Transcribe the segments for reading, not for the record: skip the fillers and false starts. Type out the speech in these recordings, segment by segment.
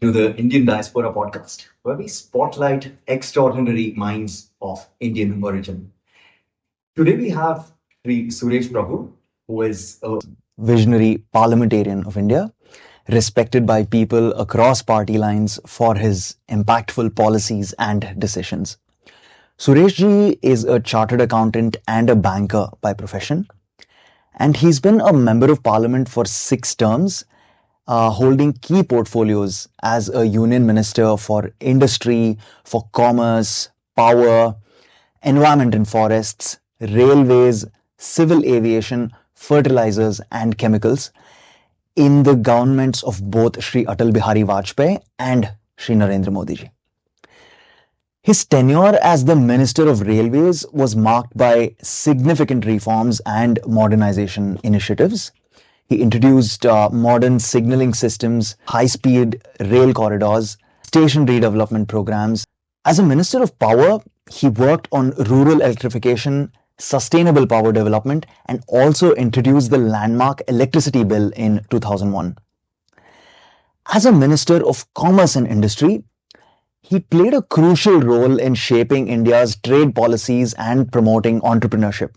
to the Indian Diaspora podcast, where we spotlight extraordinary minds of Indian origin. Today we have Sri Suresh Prabhu, who is a visionary parliamentarian of India, respected by people across party lines for his impactful policies and decisions. Suresh ji is a chartered accountant and a banker by profession, and he's been a member of parliament for 6 terms, holding key portfolios as a union minister for industry, for commerce, power, environment and forests, railways, civil aviation, fertilizers and chemicals in the governments of both Shri Atal Bihari Vajpayee and Shri Narendra Modi ji. His tenure as the Minister of Railways was marked by significant reforms and modernization initiatives. He introduced modern signaling systems, high-speed rail corridors, station redevelopment programs. As a Minister of Power, he worked on rural electrification, sustainable power development, and also introduced the landmark electricity bill in 2001. As a Minister of Commerce and Industry, he played a crucial role in shaping India's trade policies and promoting entrepreneurship.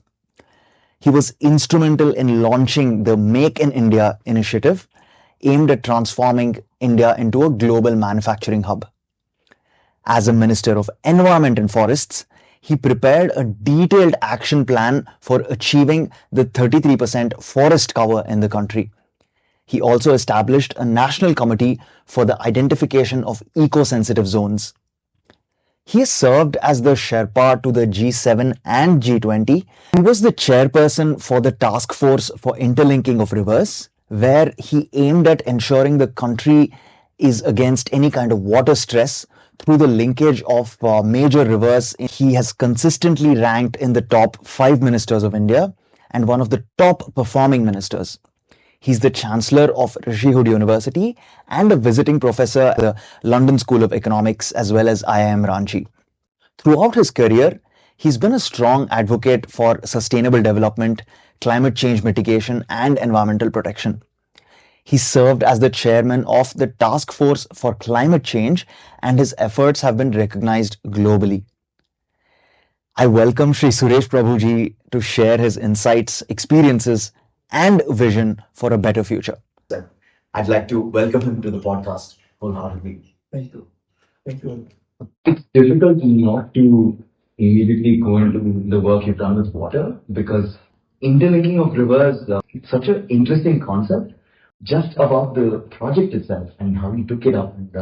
He was instrumental in launching the Make in India initiative, aimed at transforming India into a global manufacturing hub. As a Minister of Environment and Forests, he prepared a detailed action plan for achieving the 33% forest cover in the country. He also established a national committee for the identification of eco-sensitive zones. He has served as the Sherpa to the G7 and G20. He was the chairperson for the Taskforce for Interlinking of rivers, where he aimed at ensuring the country is against any kind of water stress through the linkage of major rivers. He has consistently ranked in the top 5 ministers of India and one of the top performing ministers. He's the chancellor of Rishihood University and a visiting professor at the London School of Economics as well as IIM Ranchi. Throughout his career, he's been a strong advocate for sustainable development, climate change mitigation, and environmental protection. He served as the chairman of the Taskforce for Climate Change, and his efforts have been recognized globally. I welcome Shri Suresh Prabhu ji to share his insights, experiences, and vision for a better future. I'd like to welcome him to the podcast wholeheartedly. Thank you. Thank you. It's difficult not to immediately go into the work you've done with water, because interlinking of rivers, it's such an interesting concept. Just about the project itself and how you took it up, and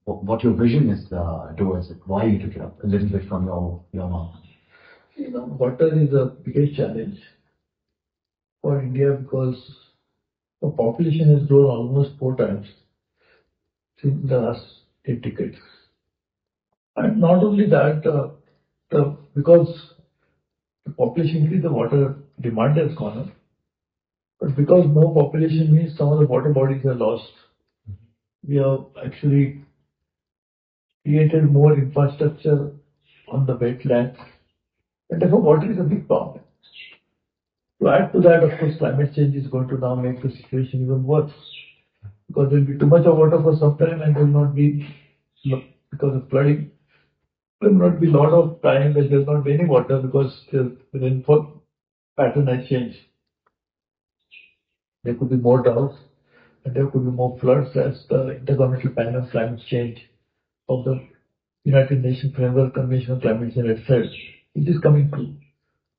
what your vision is towards it, why you took it up, a little bit from your mouth. Water is the biggest challenge for India because the population has grown almost 4 times since the last 8 decades. And not only that, because the population increase, the water demand has gone up. But because more population means some of the water bodies are lost. We have actually created more infrastructure on the wetlands, and therefore water is a big problem. To add to that, of course, climate change is going to now make the situation even worse, because there will be too much of water for some time, and there will not be, because of flooding, there will not be a lot of time when there will not be any water because the rainfall pattern has changed. There could be more droughts, and there could be more floods as the Intergovernmental Panel on Climate Change of the United Nations Framework Convention on Climate Change has said, it is coming true.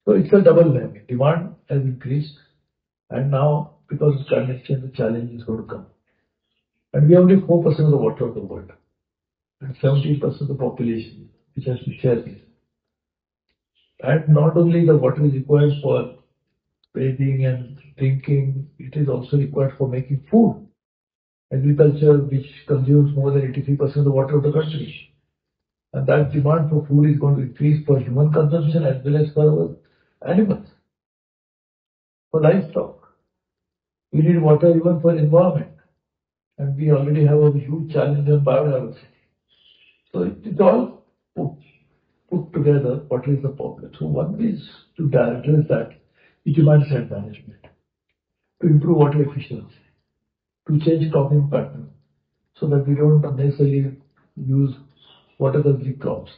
So it's a double whammy. Demand has increased, and now because of climate change, the challenge is going to come. And we have only 4% of the water of the world, and 70% of the population which has to share this. And not only the water is required for bathing and drinking, it is also required for making food. Agriculture, which consumes more than 83% of the water of the country. And that demand for food is going to increase for human consumption as well as for our animals, for livestock. We need water even for environment. And we already have a huge challenge on biodiversity. So it's all put together. What is the problem? So one is to address that, demand side management, to improve water efficiency, to change cropping pattern, so that we don't unnecessarily use water-consuming crops.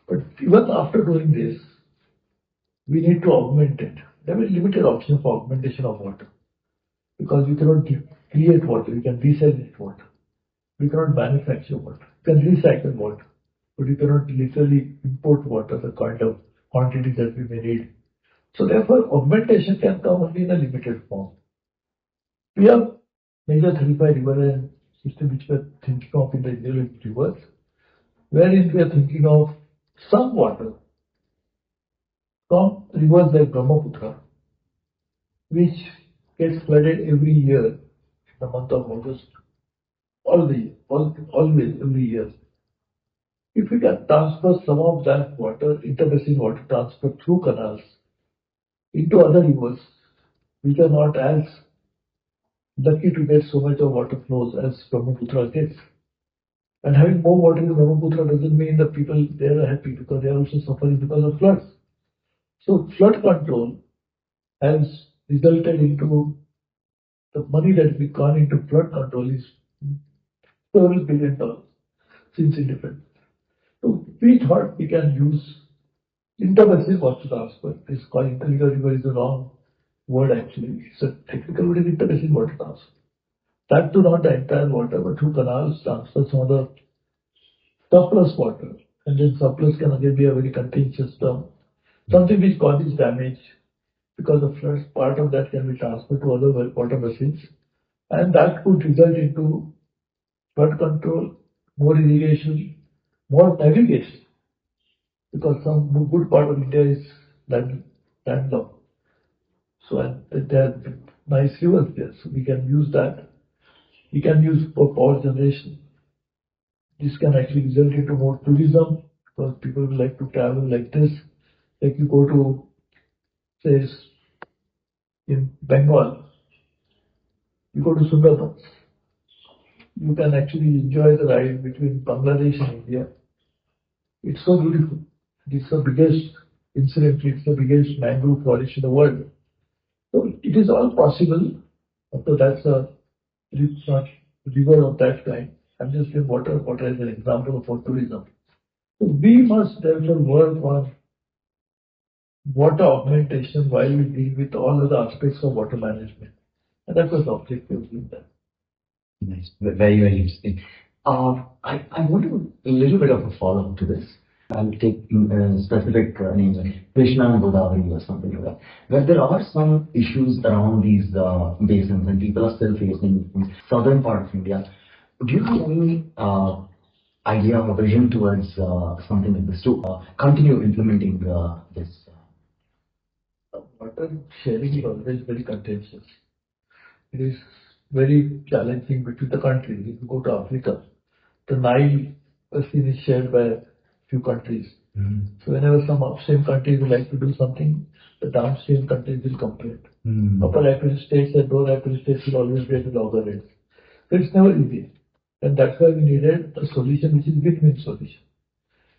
But even after doing this, we need to augment it. There is limited option for augmentation of water because you cannot create water, you can recycle water. We cannot manufacture water. You can recycle water, but you cannot literally import water the kind of quantity that we may need. So therefore, augmentation can come only in a limited form. We have major 35 river system which we are thinking of in the Indian rivers, wherein we are thinking of some water from rivers like Brahmaputra, which gets flooded every year in the month of August, always, every year. If we can transfer some of that water, interbasin water transfer through canals into other rivers, which are not as lucky to get so much of water flows as Brahmaputra gets. And having more water in Brahmaputra doesn't mean that people there are happy because they are also suffering because of floods. So flood control has resulted into the money that we gone into flood control is several billion dollars since independence. So we thought we can use interbasin water transfer. It's called interlinear river is the wrong word actually. It's a technical word is interbasin water transfer. That too not the entire water, but through canals transfer some of the surplus water. And then surplus can again be a very contentious term. Something which causes damage because of floods, part of that can be transferred to other water basins. And that could result into flood control, more irrigation, more navigation. Because some good part of India is landlocked. So and there are nice rivers there, so we can use that. We can use for power generation. This can actually result into more tourism because people will like to travel like this. Like you go to, say, in Bengal, you go to Sundarbans. You can actually enjoy the ride between Bangladesh and India. It's so beautiful. It's the biggest, incidentally, it's the biggest mangrove forest in the world. So it is all possible. So that's a river of that kind. I'm just saying water as an example for tourism. So we must therefore work on water augmentation while we deal with all other aspects of water management. And that was the objective of that. Nice. Very, very interesting. I want to a little bit of a follow-up to this. I'll take specific names like Krishna and Godavari or something like that, where there are some issues around these basins and people are still facing in southern part of India. Do you have any idea or vision towards something like this to continue implementing this? Water sharing is always very contentious. It is very challenging between the countries. If you go to Africa, the Nile basin is shared by a few countries. So whenever some upstream countries would like to do something, the downstream countries will complain. Upper African states and lower African states will always get the loggerheads. So it's never easy. And that's why we needed a solution which is win-win solution.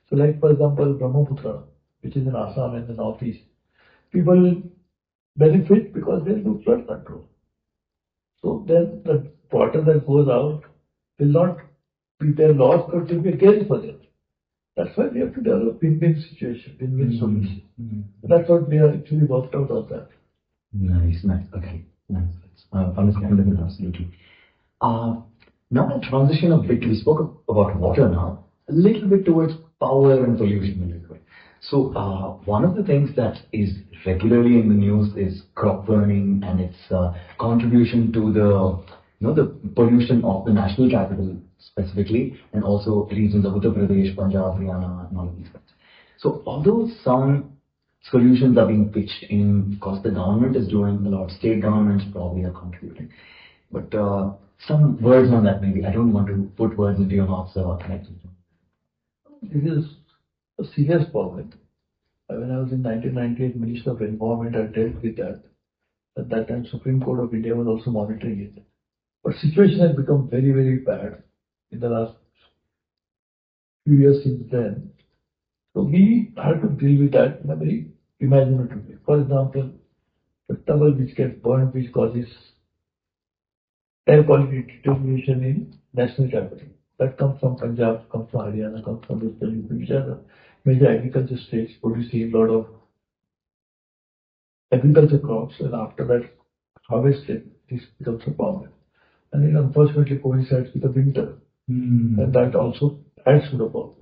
So like for example, Brahmaputra, which is in Assam and the northeast, people benefit because they do flood control. So then the water that goes out will not be their loss, but will be a gain for them. That's why we have to develop win-win situation, win-win solution. That's what we have actually worked out on that. Nice. Okay, nice. Understandable, absolutely. Now to transition a bit, we spoke about water now, a little bit towards power and pollution a little bit. So one of the things that is regularly in the news is crop burning and its contribution to the pollution of the national capital specifically, and also regions of Uttar Pradesh, Punjab, Haryana, and all of these things. So although some solutions are being pitched in, because the government is doing a lot, state governments probably are contributing. But some words on that maybe. I don't want to put words into your mouth, so This is a serious problem. When I was in 1998 Minister of Environment, I dealt with that. At that time, Supreme Court of India was also monitoring it. But situation has become very, very bad in the last few years since then. So we had to deal with that in a very imaginative way. For example, the stubble which gets burned, which causes air quality deterioration in national capital. That comes from Punjab, comes from Haryana, comes from Western UP, which are the major agriculture states producing a lot of agriculture crops, and after that harvested, this becomes a problem. And it unfortunately coincides with the winter, and that also adds to the problem.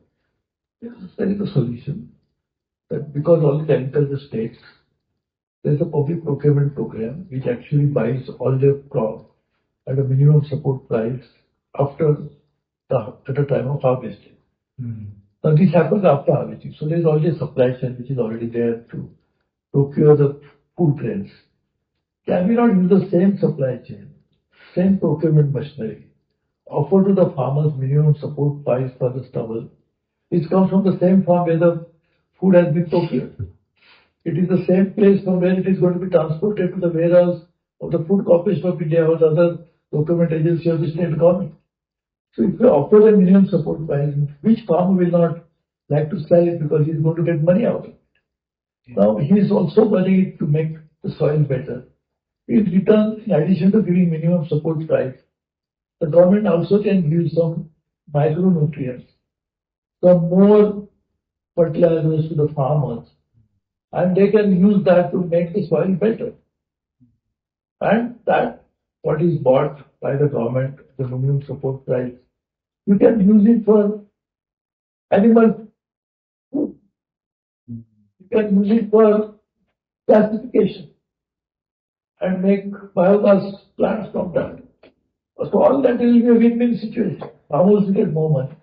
Yes, there is a solution that because all the agriculture states, there's a public procurement program which actually buys all their crop at a minimum support price after at the time of harvesting. Now this happens after harvesting, so there's already a supply chain which is already there to procure the food grains. Can we not use the same supply chain, same procurement machinery, offer to the farmers minimum support price for the stubble, which comes from the same farm where the food has been procured? It is the same place from where it is going to be transported to the warehouse of the Food Corporation of India or the other procurement agency of the state government. So if we offer a minimum support price, which farmer will not like to sell it because he is going to get money out of it? Now he is also worried to make the soil better. In return, in addition to giving minimum support price, the government also can give some micronutrients, some more fertilizers to the farmers, and they can use that to make the soil better. And that what is bought by the government, the minimum support price, you can use it for animal food. You can use it for gasification and make biogas plants from that. So all that will be a win-win situation. Farmers will get more money.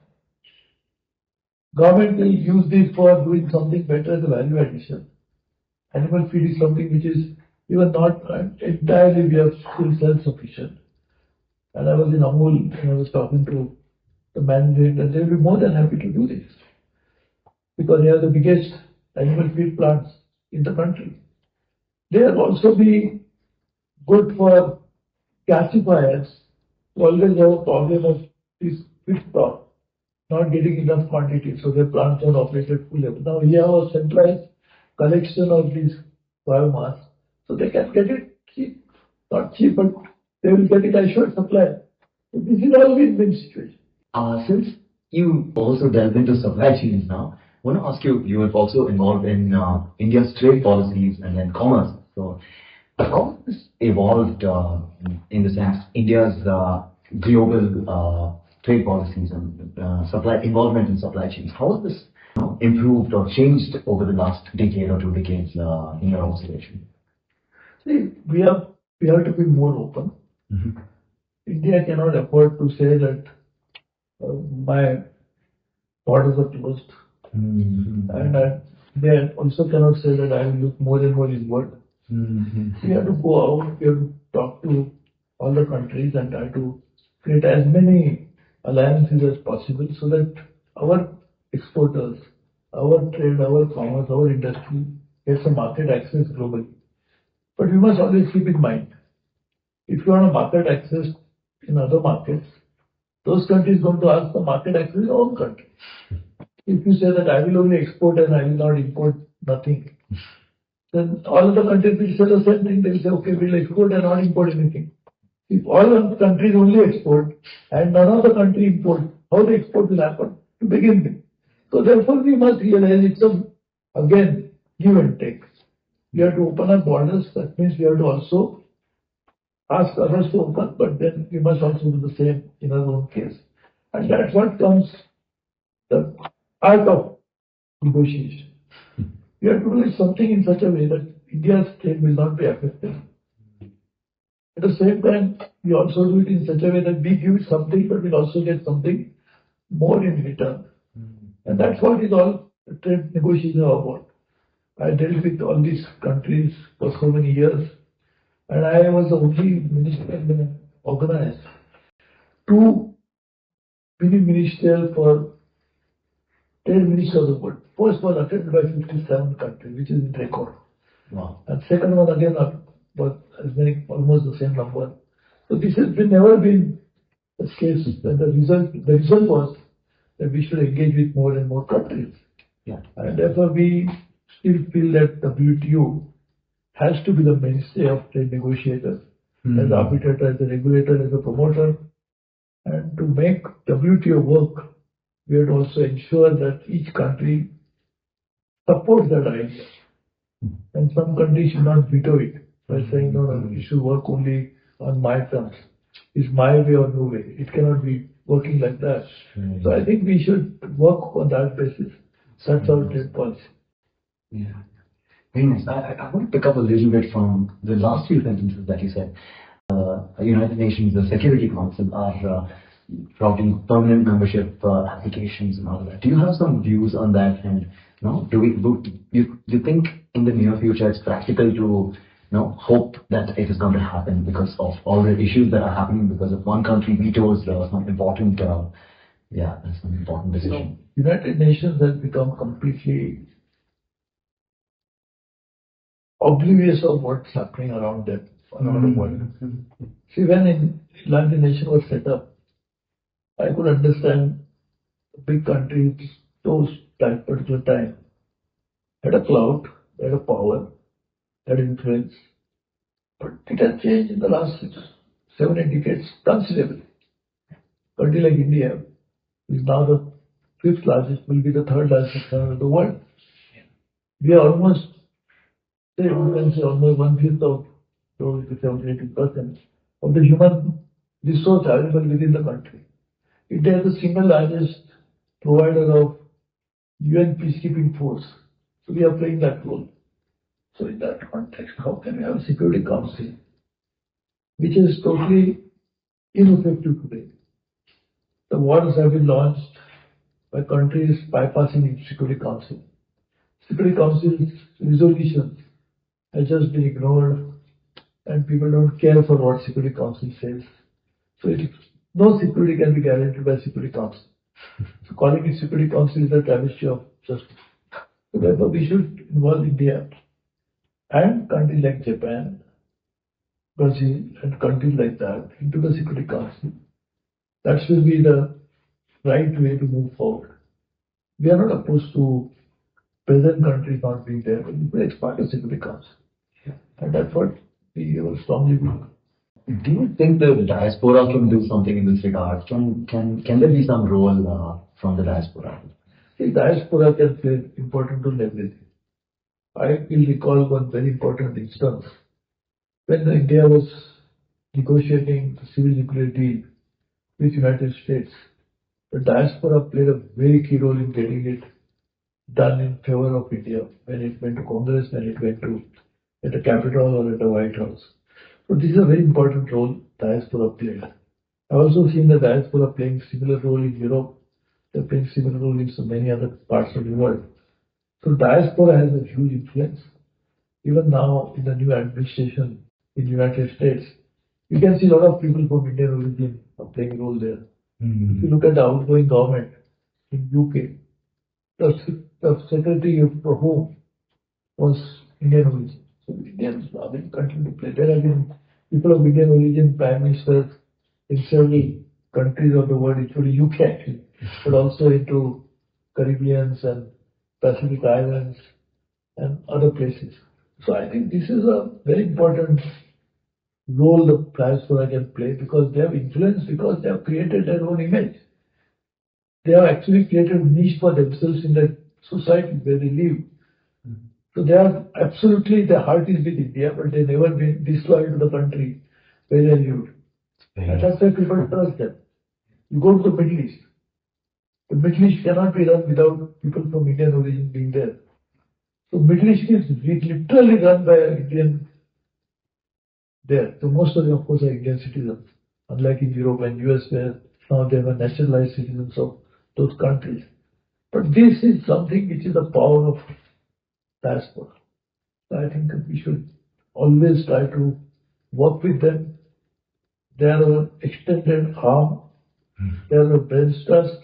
Government will use this for doing something better as a value addition. Animal feed is something which is even not entirely we are still self-sufficient. And I was in Amul and I was talking to the manager and they will be more than happy to do this. Because they are the biggest animal feed plants in the country. They will also be good for gasifiers who always have a problem of this feedstock not getting enough quantity, so their plants are operated full level. Now we have a centralized collection of this biomass, so they can get it cheap, not cheap, but they will get it assured supply. So this is all win-win situation. Since you also delve into supply chains now, I want to ask you, you are also involved in India's trade policies and then commerce. So how has this evolved in the sense India's global trade policies and supply involvement in supply chains? How has this improved or changed over the last decade or 2 decades in your observation? See, we have to be more open. India cannot afford to say that my borders are closed. And they also cannot say that I will look more and more inward. We have to go out, we have to talk to all the countries and try to create as many alliances as possible so that our exporters, our trade, our commerce, our industry gets a market access globally. But we must always keep in mind, if you want a market access in other markets, those countries going to ask for market access in their own country. If you say that I will only export and I will not import nothing, then all of the countries will say the same thing. They will say, okay, we'll export and not import anything. If all the countries only export and none of the country import, how the export will happen to begin with? So therefore we must realize it's again give and take. We have to open our borders. That means we have to also ask others to open, but then we must also do the same in our own case. And that's what comes the art of negotiation. We have to do something in such a way that India's trade will not be affected. At the same time, we also do it in such a way that we give something, but we'll also get something more in return. And that's what is all trade negotiations are about. I dealt with all these countries for so many years, and I was the only minister that organized 2 mini ministerial for trade ministers of the world. First was attended by 57 countries, which is in record. Wow. And second one again was as many, almost the same number. So this has never been the case. And the result was that we should engage with more and more countries. Yeah. And therefore we still feel that WTO has to be the mainstay of trade negotiators. as arbitrator, as a regulator, as a promoter. And to make WTO work, we have to also ensure that each country supports that idea. And some countries should not veto it by saying, no, no, it should work only on my terms. It's my way or no way. It cannot be working like that. So I think we should work on that basis. That's our trade policy. Yeah. Very nice. I want to pick up a little bit from the last few sentences that you said. United Nations, the Security Council are routing permanent membership applications and all of that. Do you have some views on that? And do you think in the near future it's practical to hope that it is going to happen because of all the issues that are happening because of one country vetoes some important decision? United Nations has become completely oblivious of what's happening around them, around the world. See, when United Nations was set up, I could understand big countries, those that particular time, had a clout, had a power, had influence. But it has changed in the last 7, 8 decades considerably. A country like India is now the 5th largest, will be the 3rd largest economy of the world. We are almost, say, you can say almost 1/5 of those 70-80% of the human resource available within the country. India is the single largest provider of UN peacekeeping force. So we are playing that role. So in that context, how can we have a Security Council which is totally ineffective today? The wars have been launched by countries bypassing the Security Council. Security Council's resolutions have just been ignored and people don't care for what Security Council says. So no security can be guaranteed by Security Council. So calling it Security Council is a travesty of justice. So therefore we should involve India and countries like Japan, Brazil and countries like that into the Security Council. That will be the right way to move forward. We are not opposed to present countries not being there, but we will expand the Security Council. And that's what we will strongly believe. Do you think the diaspora can do something in this regard? Can there be some role from the diaspora? See, diaspora can play an important role in everything. I will recall one very important instance. When India was negotiating the civil nuclear deal with United States, the diaspora played a very key role in getting it done in favor of India when it went to Congress, when it went to at the Capitol or at the White House. So this is a very important role diaspora played. I've also seen the diaspora playing similar role in Europe. They're playing similar role in so many other parts of the world. So diaspora has a huge influence. Even now in the new administration in the United States, you can see a lot of people from Indian origin are playing a role there. If you look at the outgoing government in UK, the Secretary for Home was Indian origin. So Indians are going to continue to play. There have been people of Indian origin, prime ministers in several countries of the world, including UK actually, but also into Caribbeans and Pacific Islands and other places. So I think this is a very important role the diaspora can play because they have influence, because they have created their own image. They have actually created a niche for themselves in the society where they live. So they are absolutely, their heart is with India, but they never been disloyal to the country where they lived. And that's why people trust them. You go to the Middle East. The Middle East cannot be run without people from Indian origin being there. So Middle East is literally run by an Indian there. So most of them, of course, are Indian citizens, unlike in Europe and US, where now they are nationalized citizens of those countries. But this is something which is the power of diaspora. So I think we should always try to work with them. They are our extended arm. They are our bench trust.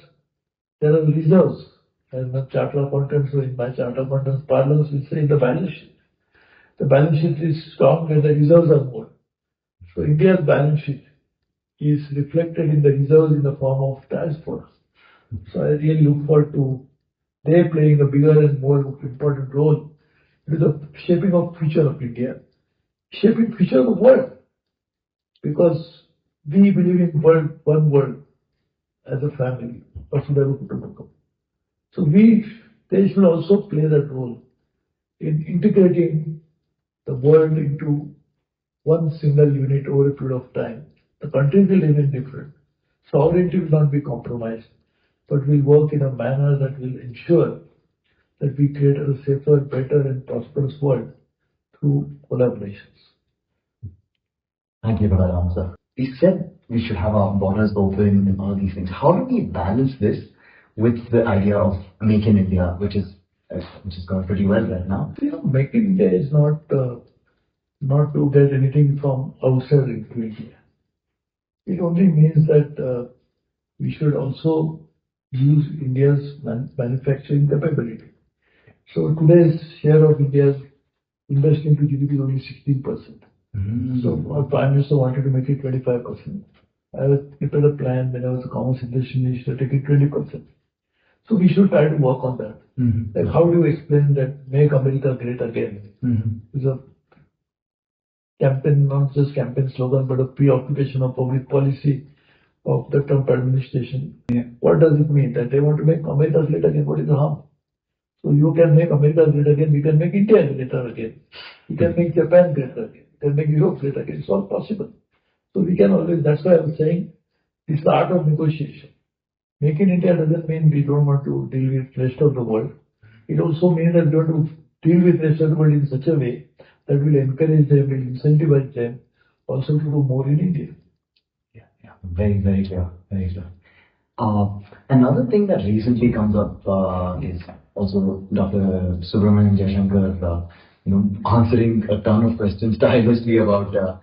They are our reserves. And the Charter of Accountants, so in my Charter of Accountants parlance, we say the balance sheet. The balance sheet is strong where the reserves are more. So India's balance sheet is reflected in the reserves in the form of diaspora. So I really look forward to they playing a bigger and more important role in the shaping of future of India, shaping future of the world. because we believe in one world as a family. Vasudhaiva Kutumbakam. So they should also play that role in integrating the world into one single unit over a period of time. The countries will remain different. Sovereignty will not be compromised, but will work in a manner that will ensure that we create a safer, better and prosperous world through collaborations. Thank you for that answer. We said we should have our borders open and all these things. How do we balance this with the idea of Make in India, which is going pretty well right now? Make in India is not to get anything from outside into India. It only means that we should also use India's manufacturing capability. So today's share of India's investment to GDP is only 16%. So our Prime Minister wanted to make it 25%. I prepared a plan when I was a Commerce Industry Minister to take it 20%. So we should try to work on that. Like how do you explain that Make America Great Again? It's a campaign, not just campaign slogan, but a preoccupation of public policy of the Trump administration. What does it mean? That they want to make America great again? What is the harm? So you can make America great again, we can make India greater again. We can make Japan greater again. We can make Europe great again. It's all possible. So we can always, that's why I was saying, it's the art of negotiation. Make in India doesn't mean we don't want to deal with the rest of the world. It also means that we want to deal with the rest of the world in such a way that will encourage them, will incentivize them also to do more in India. Yeah. Very, very clear. Very clear. Another thing that recently comes up is also Dr. Subramanian Jaishankar, answering a ton of questions tirelessly about,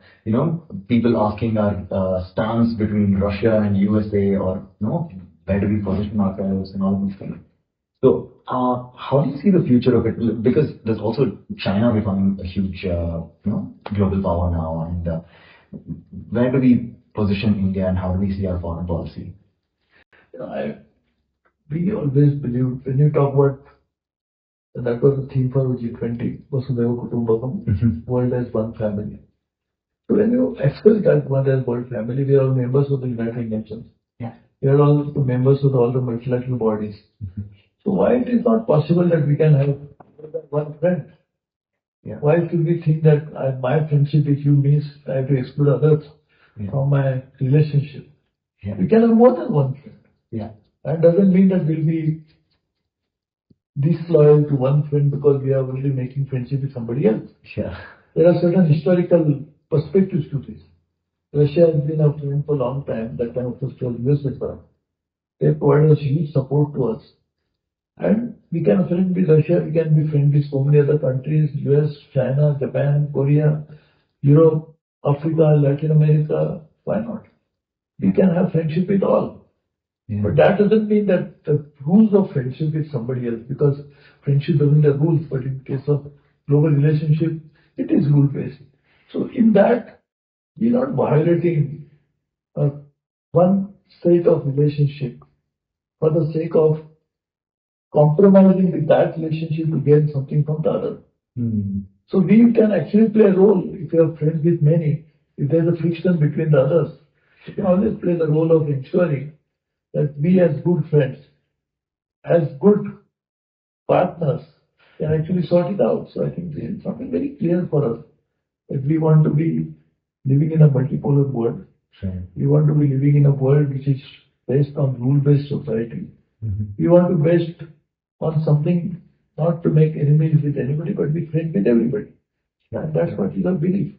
people asking our stance between Russia and USA, or, where do we position ourselves and all these things. So, how do you see the future of it? Because there's also China becoming a huge, global power now, and where do we position India and how do we see our foreign policy? We always believe when you talk about, and that was the theme for G20, Vasudhaiva Kutumbakam, world as one family. So when you express that one as world family, we are all members of the United Nations. We are all the members of all the multilateral bodies. So why it is not possible that we can have one friend? Why should we think that my friendship with you means I have to exclude others from my relationship? We can have more than one friend. That doesn't mean that we'll be disloyal to one friend because we are already making friendship with somebody else. There are certain historical perspectives to this. Russia has been a friend for a long time. That time, of course, was USSR. They provided us huge support to us. And we can be friends with Russia, we can be friends with so many other countries, US, China, Japan, Korea, Europe, Africa, Latin America. Why not? We can have friendship with all. But that doesn't mean that the rules of friendship with somebody else, because friendship doesn't have rules, but in case of global relationship, it is rule-based. So in that, we're not violating one state of relationship for the sake of compromising with that relationship to gain something from the other. So we can actually play a role if you are friends with many. If there's a friction between the others, we can always play the role of ensuring that we as good friends, as good partners, can actually sort it out. So I think it's something very clear for us that we want to be living in a multipolar world. We want to be living in a world which is based on rule-based society. We want to based on something not to make enemies with anybody, but be friends with everybody. And that's what is our belief.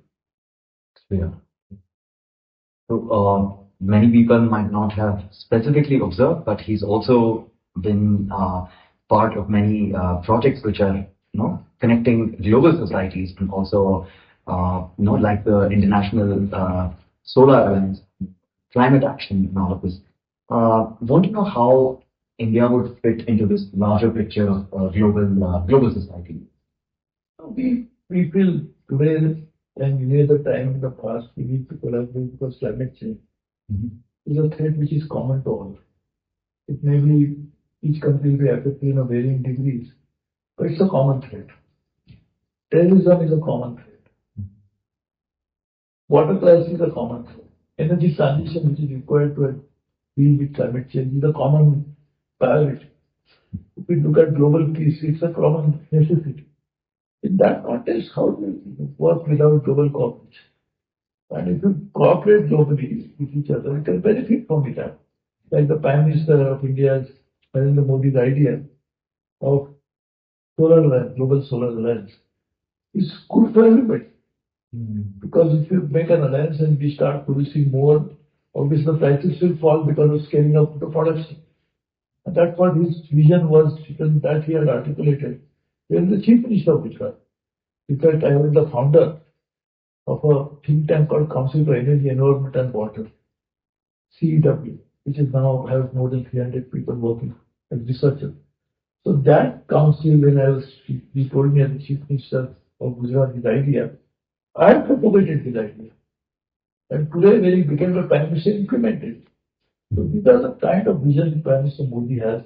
So many people might not have specifically observed, but he's also been part of many projects which are, connecting global societies, and also, like the International Solar Alliance, climate action, and all of this. Want to know how India would fit into this larger picture of global society? We feel today and any other time in the past we need to collaborate because climate change is a threat which is common to all. It may be each country will be affected in a varying degrees, but it's a common threat. Terrorism is a common threat. Water crisis is a common thing. Energy transition, which is required to deal with climate change, is a common priority. If we look at global peace, it's a common necessity. In that context, how do you work without global cooperation? And if you cooperate globally with each other, you can benefit from it. Like the Prime Minister of India is Narendra Modi's idea of solar alliance, global solar alliance, is good for everybody. Because if you make an alliance and we start producing more, obviously the prices will fall because of scaling up the production. And that's what his vision was, that he had articulated. He was the chief minister of Gujarat. In fact, I was the founder of a think tank called Council for Energy, Environment and Water, CEW, which is now has more than 300 people working as researchers. So that council, when he told me as the chief minister of Gujarat his idea, I propagated his idea. And today, when he became the prime minister, implemented. So these are the kind of vision Prime Minister Modi has,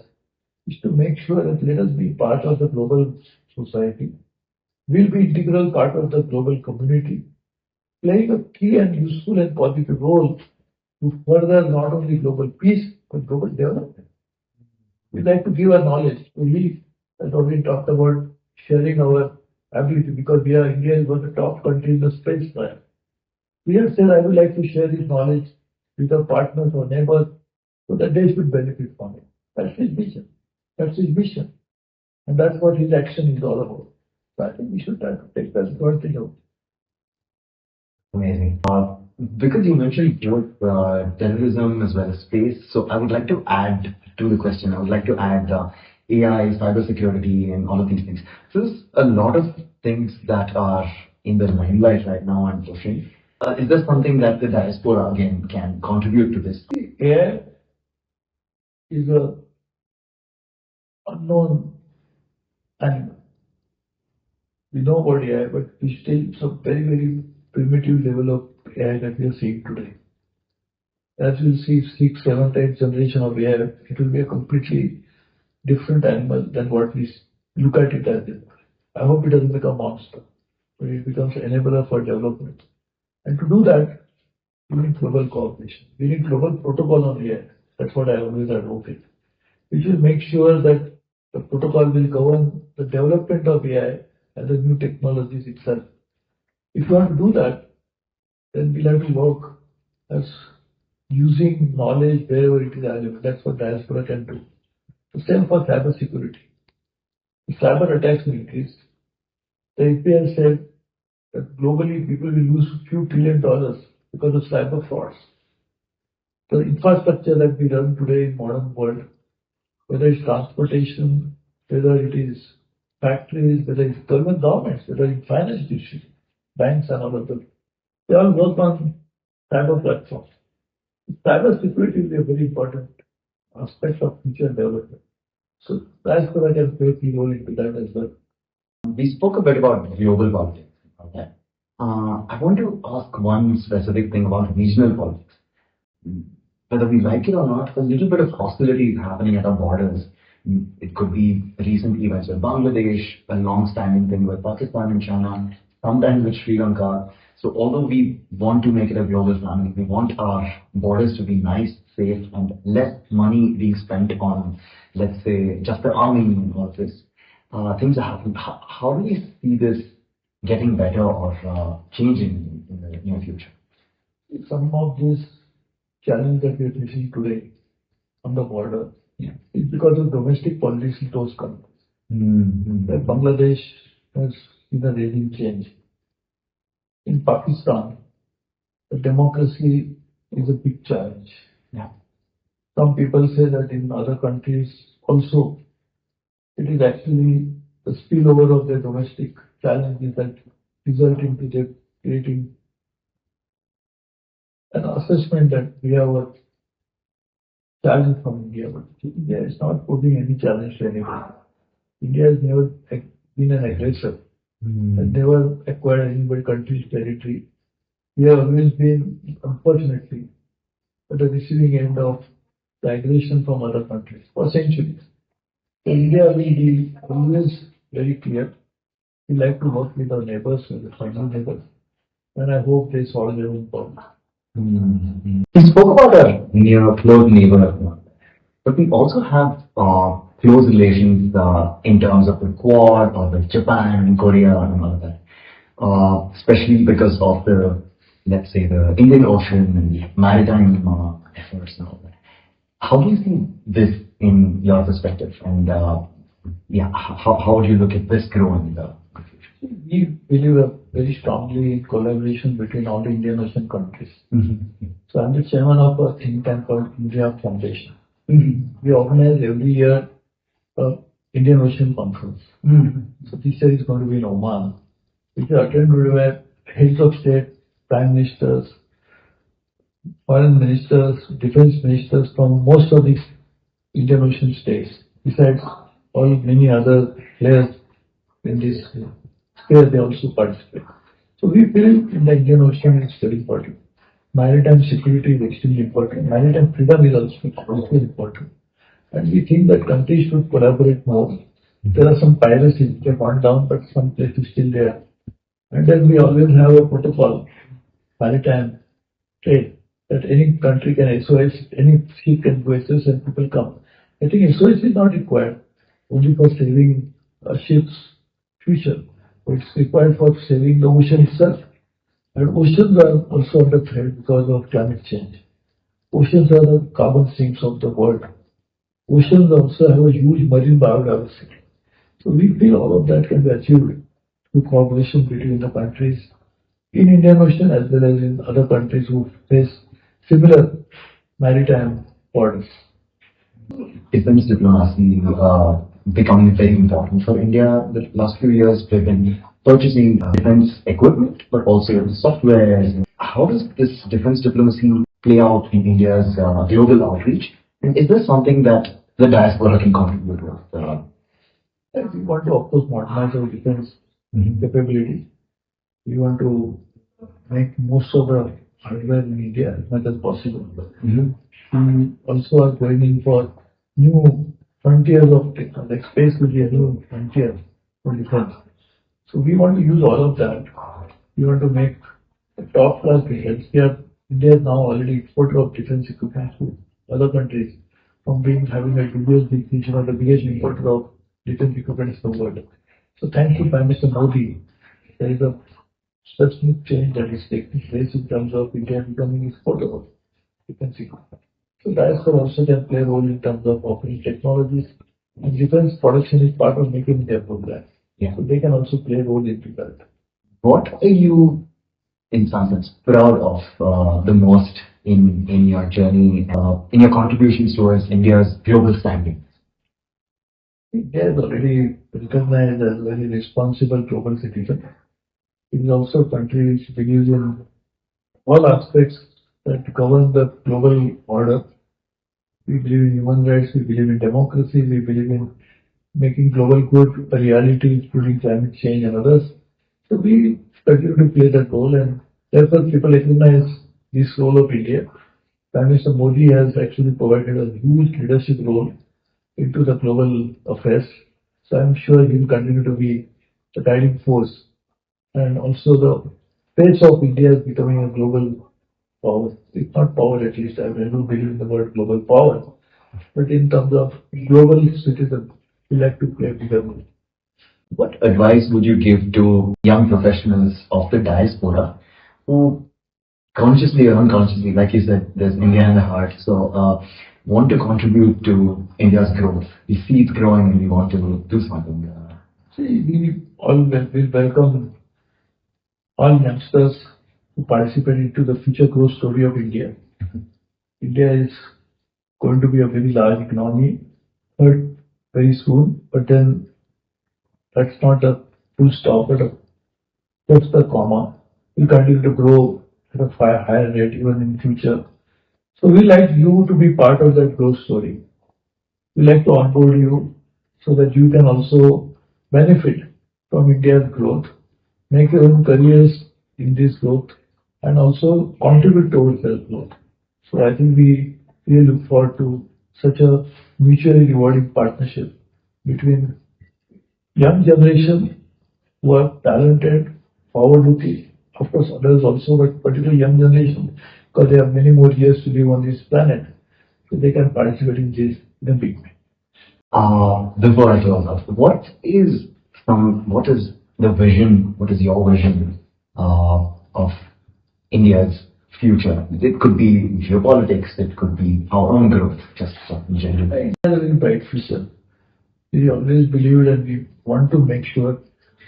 is to make sure that let us be part of the global society, will be integral part of the global community, playing a key and useful and positive role to further not only global peace, but global development. We like to give our knowledge. We has already talked about sharing our ability because India is one of the top countries in the space trial. We have said I would like to share this knowledge with our partners or neighbors so that they should benefit from it. That's his vision. That's his mission. And that's what his action is all about. So I think we should try to take that advantage of it. Amazing. Because you mentioned both terrorism as well as space, so I would like to add to the question. I would like to add AI, cybersecurity, and all of these things. So there's a lot of things that are in the limelight right now and pushing. Is there something that the diaspora again can contribute to this? AI is a unknown animal. We know about AI, but we still some very, very primitive level of AI that we are seeing today. As you see 6, 7, 8 generation of AI, it will be a completely different animal than what we look at it as. I hope it doesn't become a monster, but it becomes an enabler for development. And to do that, we need global cooperation. We need global protocol on AI. That's what I always advocate. Which will make sure that the protocol will govern the development of AI and the new technologies itself. If you want to do that, then we'll have to work as using knowledge wherever it is available. That's what diaspora can do. The same for cyber security. If cyber attacks will increase, the FBI said that globally people will lose few $1 trillion because of cyber frauds. The infrastructure that we run today in modern world, whether it's transportation, whether it is factories, whether it's governments, whether it's finance institutions, banks and all of them, they all work on cyber platforms. Cyber security is a very important aspect of future development. So diaspora can play a key role into that as well. We spoke a bit about global politics. Okay. I want to ask one specific thing about regional politics. Whether we like it or not, a little bit of hostility is happening at our borders. It could be recent events with Bangladesh, a long-standing thing with Pakistan and China, sometimes with Sri Lanka. So although we want to make it a global family, we want our borders to be nice, safe, and less money being spent on, let's say, just the army and all this. Things are happening. How do we see this getting better or changing in the near future? Some of these challenges that we are facing today on the border is because of domestic politics in those countries. Like Bangladesh has seen a regime change. In Pakistan, the democracy is a big challenge. Yeah. Some people say that in other countries also, it is actually the spillover of their domestic challenges that result into them creating an assessment that we have a challenge from India. But India is not posing any challenge to anybody. India has never been an aggressor and never acquired anybody's country's territory. We have always been, unfortunately, at the receiving end of the aggression from other countries for centuries. So India will be always very clear. We like to work with our neighbors, with the friendly neighbors. and I hope they solve their own problem. We spoke about our near close neighbor, but we also have close relations in terms of the Quad or with Japan and Korea and all of that, especially because of the, let's say, the Indian Ocean and maritime efforts and all that. How do you see this in your perspective? And how would you look at this growing in the future? We believe very strongly in collaboration between all the Indian Ocean countries. So I'm the chairman of a think tank called India Foundation. We organize every year Indian Ocean Conference. So this year is going to be in Oman, which is attended by heads of state, prime ministers, foreign ministers, defense ministers from most of these Indian Ocean states, besides all many other players in this sphere, they also participate. So we feel in the Indian Ocean is very important. Maritime security is extremely important. Maritime freedom is also important. And we think that countries should collaborate more. There are some piracy which have gone down, but some places still there. And then we always have a protocol, maritime trade, that any country can SOS, any ship can go SOS and people come. I think SOS is not required only for saving a ship's future, but it's required for saving the ocean itself. And oceans are also under threat because of climate change. Oceans are the carbon sinks of the world. Oceans also have a huge marine biodiversity. So we feel all of that can be achieved through cooperation between the countries in Indian Ocean as well as in other countries who face similar maritime borders. Defense diplomacy becoming very important for India. The last few years, we've been purchasing defense equipment, but also the software. How does this defense diplomacy play out in India's global outreach? And is there something that the diaspora can contribute with? We want to, of course, modernize our defense capability. We want to make most of the hardware in India as much as possible. We also are going in for new frontiers of technology. Like space will be a new frontier for defense. So we want to use all of that. We want to make a top-class defense. India is now already exporter of defense equipment to other countries, from having a dubious distinction of the biggest importer of defense equipment in the world. So thanks to Prime Minister Modi, there is a specific change that is taking place in terms of India becoming exporter of defense equipment. So diaspora also can play a role in terms of offering technologies, and defense production is part of making their program. Yeah. So they can also play a role into that. What are you, in some sense, proud of the most in your journey, in your contributions towards India's global standing? India is already recognized as a very responsible global citizen. It is also a country which believes in all aspects that govern the global order. We believe in human rights, we believe in democracy, we believe in making global good a reality, including climate change and others. So we continue to play that role, and therefore people recognize this role of India. Prime Minister Modi has actually provided a huge leadership role into the global affairs. So I'm sure he will continue to be the guiding force, and also the face of India is becoming a global power. It's not power, at least I don't believe in the word global power, but in terms of global citizen, we like to play a bigger role. What advice would you give to young professionals of the diaspora who consciously or unconsciously, like you said, there's India in the heart, so want to contribute to India's growth? We see it growing and we want to do something. See, we all will welcome all youngsters who participate into the future growth story of India. India is going to be a very large economy, but very soon, but then that's not a full stop, but just the comma. We continue to grow at a higher rate even in future. So we like you to be part of that growth story. We like to onboard you so that you can also benefit from India's growth, make your own careers in this growth, and also contribute towards that growth. So I think we really look forward to such a mutually rewarding partnership between young generation who are talented, forward-looking, of course others also, but particularly young generation, because they have many more years to live on this planet, so they can participate in this in a big way. Before I close out, what is the vision? What is your vision of India's future? It could be geopolitics. It could be our own growth, just in general. India has a very bright future. We always believed and we want to make sure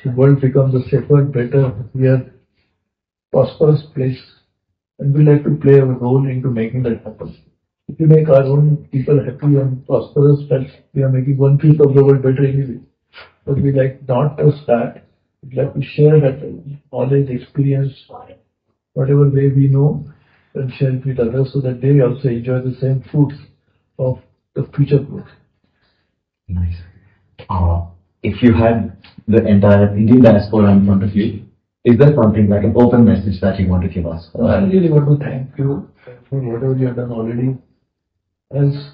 the world becomes a safer, better, happier, prosperous place, and we like to play a role into making that happen. If we make our own people happy and prosperous, then we are making 1/5 of the world better anyway. But we like not just that. We like to share that knowledge, experience, whatever way we know, and share it with others so that they also enjoy the same fruits of the future growth. Nice. If you had the entire Indian diaspora in front of you, is there something like an open message that you want to give us? I really want to thank you for whatever you have done already as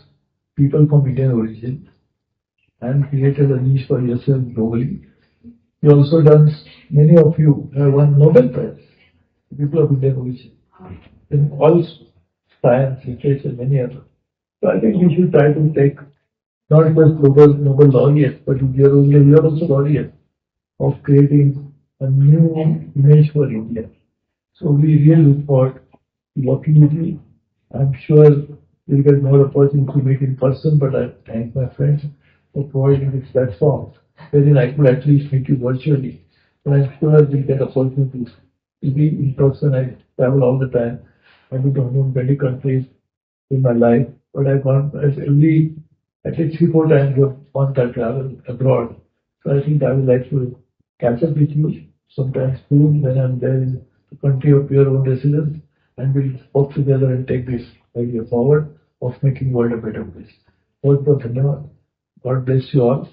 people from Indian origin and created a niche for yourself globally. You also done, many of you have won Nobel Prize, people of Indian origin, in all science, literature, many others. So I think we should try to take not just global Nobel laureates, but we are also laureates of creating a new image for India. So we really look forward to working with you. I'm sure we'll get more opportunity to meet in person, but I thank my friends for providing this platform wherein I could at least meet you virtually. But I'm sure we'll get opportunities to be in person. I travel all the time. I've been to 120 countries in my life, but I've gone at least 3-4 times a month I travel abroad. So I think I would like to catch up with you sometime soon when I'm there in the country of your own residence, and we'll work together and take this idea forward of making the world a better place. God bless you all.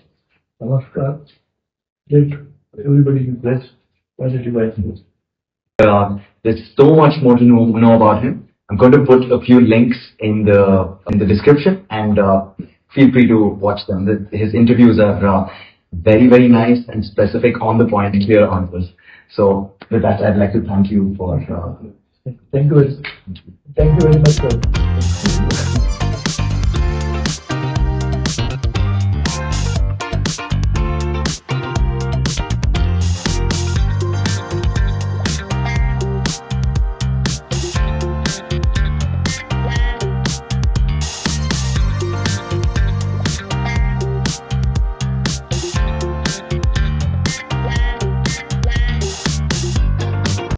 Namaskar. Let everybody be blessed by the divine force. There's so much more to know about him. I'm going to put a few links in the description, and feel free to watch them. His interviews are very, very nice and specific, on the point, clear answers. So with that, I'd like to thank you for. Thank you very much, sir.